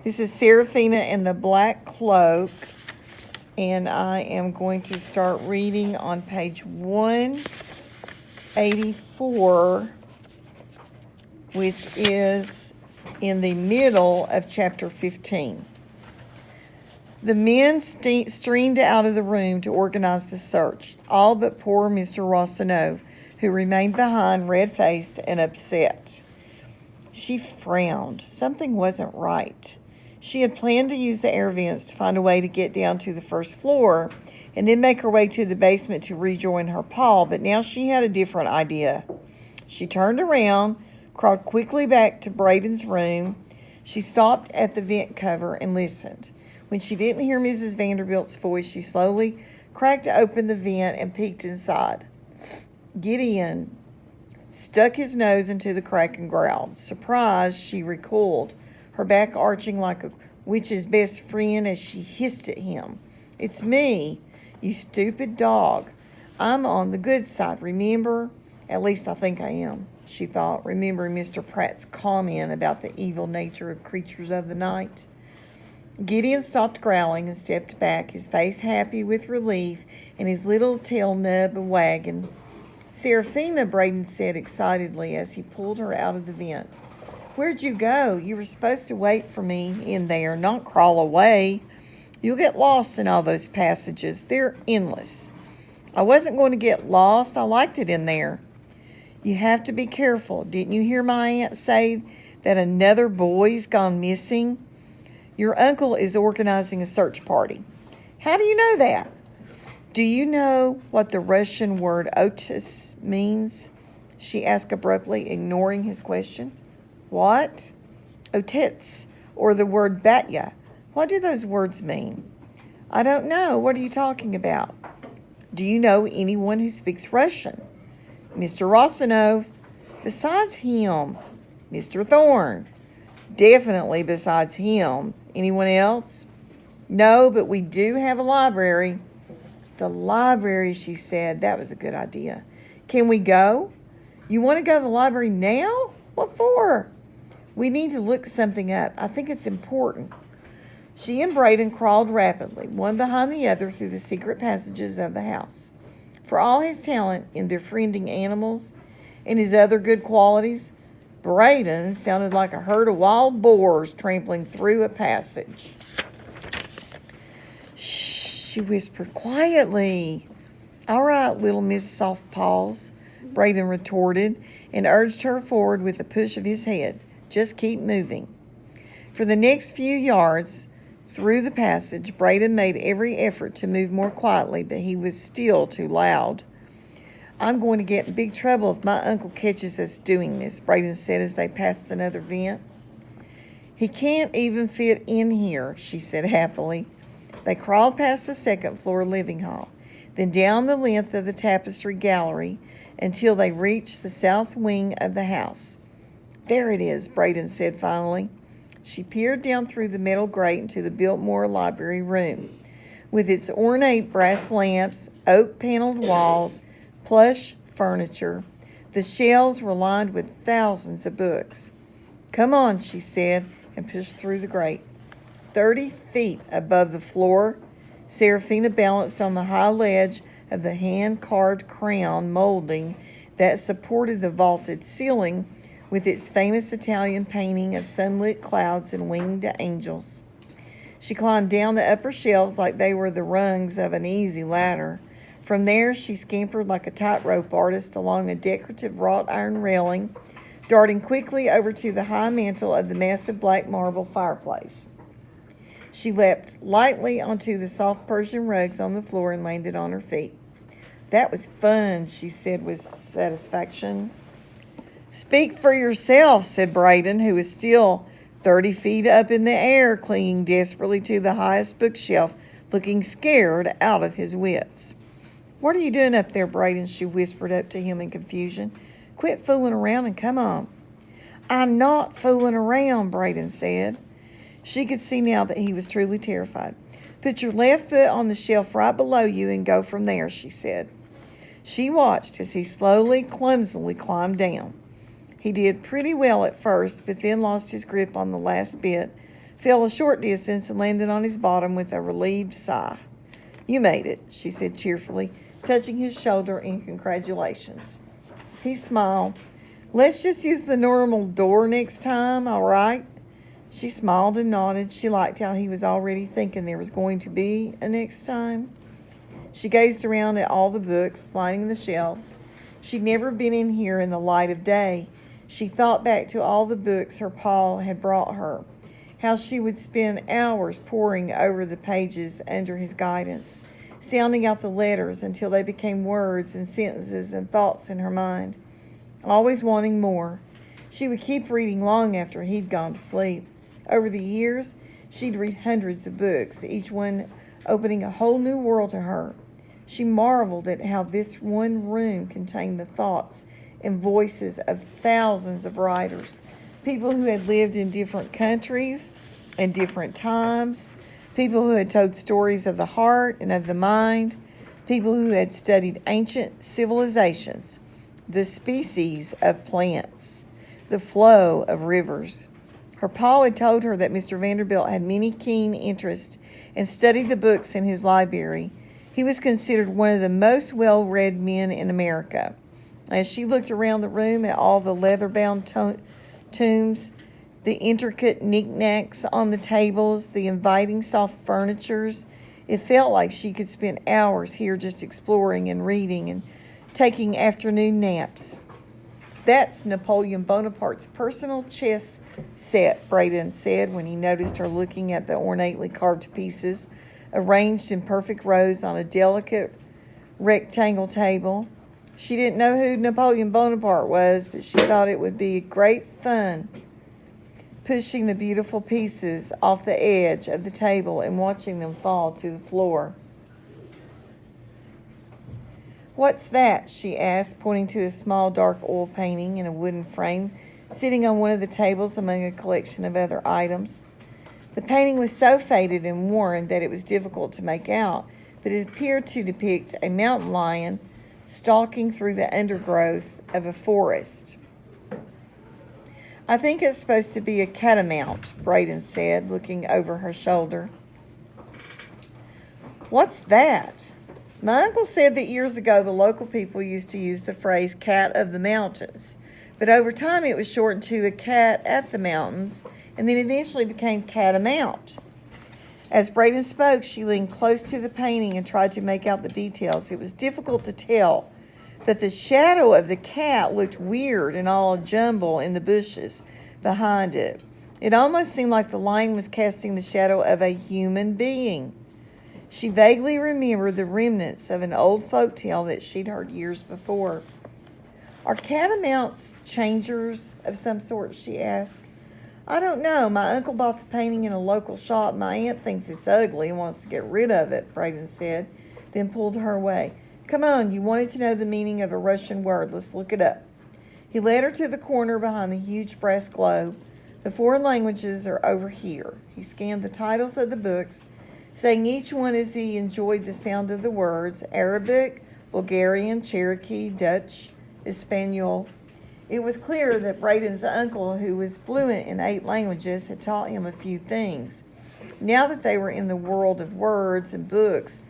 This is Serafina and the Black Cloak, and I am going to start reading on page 184, which is in the middle of chapter 15. The men streamed out of the room to organize the search, all but poor Mr. Rossino, who remained behind, red-faced and upset. She frowned. Something wasn't right. She had planned to use the air vents to find a way to get down to the first floor and then make her way to the basement to rejoin her Paul, but now she had a different idea. She turned around, crawled quickly back to Braden's room. She stopped at the vent cover and listened. When she didn't hear Mrs. Vanderbilt's voice, she slowly cracked open the vent and peeked inside. Gideon stuck his nose into the crack and growled. Surprised, she recoiled, her back arching like a witch's best friend as she hissed at him. "It's me, you stupid dog. I'm on the good side, remember? At least I think I am," she thought, remembering Mr. Pratt's comment about the evil nature of creatures of the night. Gideon stopped growling and stepped back, his face happy with relief and his little tail nub wagging. "Serafina," Braden said excitedly as he pulled her out of the vent. "Where'd you go? You were supposed to wait for me in there, not crawl away. You'll get lost in all those passages. They're endless." "I wasn't going to get lost. I liked it in there." "You have to be careful. Didn't you hear my aunt say that another boy's gone missing? Your uncle is organizing a search party." "How do you know that?" "Do you know what the Russian word otis means?" she asked abruptly, ignoring his question. "What?" "Otets, or the word batya. What do those words mean?" "I don't know. What are you talking about?" "Do you know anyone who speaks Russian?" "Mr. Rossino." "Besides him?" "Mr. Thorne." "Definitely besides him. Anyone else?" "No, but we do have a library." "The library," she said. That was a good idea. "Can we go?" "You want to go to the library now? What for?" "We need to look something up. I think it's important." She and Braden crawled rapidly, one behind the other, through the secret passages of the house. For all his talent in befriending animals and his other good qualities, Braden sounded like a herd of wild boars trampling through a passage. "Shh," she whispered quietly. "All right, little Miss Soft Paws," Braden retorted and urged her forward with a push of his head. "Just keep moving." For the next few yards through the passage, Braden made every effort to move more quietly, but he was still too loud. "I'm going to get in big trouble if my uncle catches us doing this," Braden said as they passed another vent. "He can't even fit in here," she said happily. They crawled past the second-floor living hall, then down the length of the tapestry gallery until they reached the south wing of the house. "There it is," Braden said finally. She peered down through the metal grate into the Biltmore library room. With its ornate brass lamps, oak-paneled walls, plush furniture, the shelves were lined with thousands of books. "Come on," she said, and pushed through the grate. 30 feet above the floor, Serafina balanced on the high ledge of the hand-carved crown molding that supported the vaulted ceiling with its famous Italian painting of sunlit clouds and winged angels. She climbed down the upper shelves like they were the rungs of an easy ladder. From there, she scampered like a tightrope artist along a decorative wrought iron railing, darting quickly over to the high mantel of the massive black marble fireplace. She leapt lightly onto the soft Persian rugs on the floor and landed on her feet. "That was fun," she said with satisfaction. "Speak for yourself," said Braden, who was still 30 feet up in the air, clinging desperately to the highest bookshelf, looking scared out of his wits. "What are you doing up there, Braden?" she whispered up to him in confusion. "Quit fooling around and come on." "I'm not fooling around," Braden said. She could see now that he was truly terrified. "Put your left foot on the shelf right below you and go from there," she said. She watched as he slowly, clumsily climbed down. He did pretty well at first, but then lost his grip on the last bit, fell a short distance and landed on his bottom with a relieved sigh. "You made it," she said cheerfully, touching his shoulder in congratulations. He smiled. "Let's just use the normal door next time, all right?" She smiled and nodded. She liked how he was already thinking there was going to be a next time. She gazed around at all the books lining the shelves. She'd never been in here in the light of day. She thought back to all the books her pa had brought her, how she would spend hours poring over the pages under his guidance, sounding out the letters until they became words and sentences and thoughts in her mind, always wanting more. She would keep reading long after he'd gone to sleep. Over the years, she'd read hundreds of books, each one opening a whole new world to her. She marveled at how this one room contained the thoughts and voices of thousands of writers, people who had lived in different countries and different times, people who had told stories of the heart and of the mind, people who had studied ancient civilizations, the species of plants, the flow of rivers. Her pa had told her that Mr. Vanderbilt had many keen interests and studied the books in his library. He was considered one of the most well-read men in America. As she looked around the room at all the leather-bound tomes, the intricate knickknacks on the tables, the inviting soft furnitures, it felt like she could spend hours here just exploring and reading and taking afternoon naps. "That's Napoleon Bonaparte's personal chess set," Braden said when he noticed her looking at the ornately carved pieces arranged in perfect rows on a delicate rectangle table. She didn't know who Napoleon Bonaparte was, but she thought it would be great fun pushing the beautiful pieces off the edge of the table and watching them fall to the floor. "What's that?" she asked, pointing to a small dark oil painting in a wooden frame sitting on one of the tables among a collection of other items. The painting was so faded and worn that it was difficult to make out, but it appeared to depict a mountain lion stalking through the undergrowth of a forest. "I think it's supposed to be a catamount," Braden said, looking over her shoulder. "What's that?" "My uncle said that years ago the local people used to use the phrase cat of the mountains, but over time it was shortened to a cat at the mountains, and then eventually became catamount." As Braden spoke, she leaned close to the painting and tried to make out the details. It was difficult to tell, but the shadow of the cat looked weird and all jumble in the bushes behind it. It almost seemed like the lion was casting the shadow of a human being. She vaguely remembered the remnants of an old folk tale that she'd heard years before. "Are catamounts changers of some sort?" she asked. "I don't know. My uncle bought the painting in a local shop. My aunt thinks it's ugly and wants to get rid of it," Braden said, then pulled her away. "Come on, you wanted to know the meaning of a Russian word. Let's look it up." He led her to the corner behind the huge brass globe. "The foreign languages are over here." He scanned the titles of the books, saying each one as he enjoyed the sound of the words: Arabic, Bulgarian, Cherokee, Dutch, Espanol. It was clear that Braden's uncle, who was fluent in 8 languages, had taught him a few things. Now that they were in the world of words and books,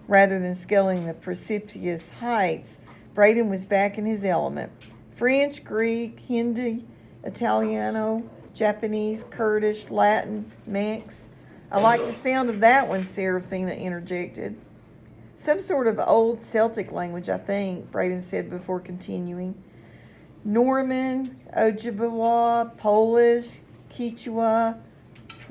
rather than scaling the precipitous heights, Braden was back in his element. French, Greek, Hindi, Italiano, Japanese, Kurdish, Latin, Manx. "I like the sound of that one," Serafina interjected. "Some sort of old Celtic language, I think," Braden said before continuing. "Norman, Ojibwa, Polish, Quechua,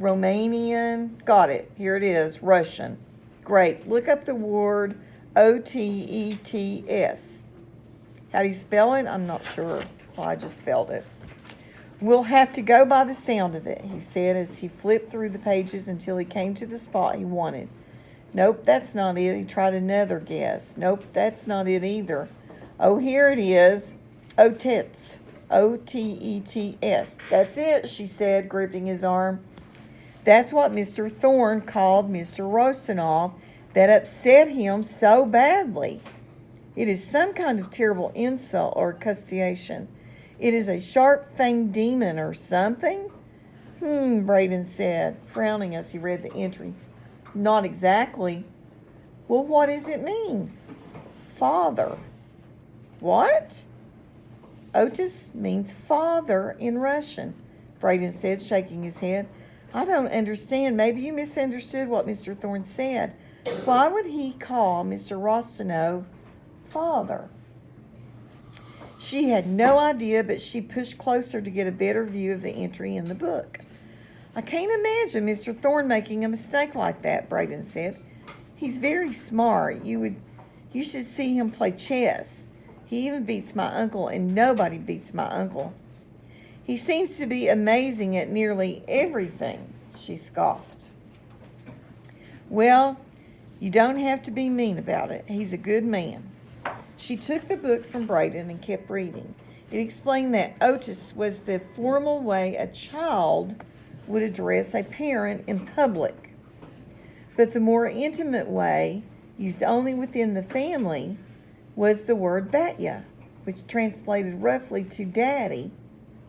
Romanian." "Got it. Here it is. Russian." "Great. Look up the word Otets. How do you spell it?" "I'm not sure." "Well, I just spelled it." "We'll have to go by the sound of it," he said as he flipped through the pages until he came to the spot he wanted. "Nope, that's not it." He tried another guess. "Nope, that's not it either." "Oh, here it is. Otets. Otets. That's it," she said, gripping his arm. "That's what Mr. Thorne called Mr. Rostonoff. That upset him so badly. It is some kind of terrible insult or accusation. It is a sharp-fanged demon or something." Braden said, frowning as he read the entry. Not exactly. Well, what does it mean? Father. What? Otis means father in Russian, Braden said, shaking his head. I don't understand. Maybe you misunderstood what Mr. Thorne said. Why would he call Mr. Rostinov father? She had no idea, but she pushed closer to get a better view of the entry in the book. I can't imagine Mr. Thorne making a mistake like that, Braden said. He's very smart. You should see him play chess. He even beats my uncle, and nobody beats my uncle. He seems to be amazing at nearly everything, she scoffed. Well, you don't have to be mean about it. He's a good man. She took the book from Braden and kept reading. It explained that Otis was the formal way a child would address a parent in public. But the more intimate way, used only within the family, was the word batya, which translated roughly to daddy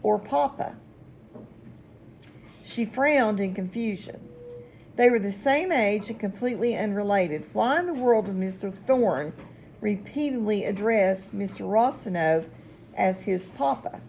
or papa. She frowned in confusion. They were the same age and completely unrelated. Why in the world would Mr. Thorne repeatedly address Mr. Rostinov as his papa?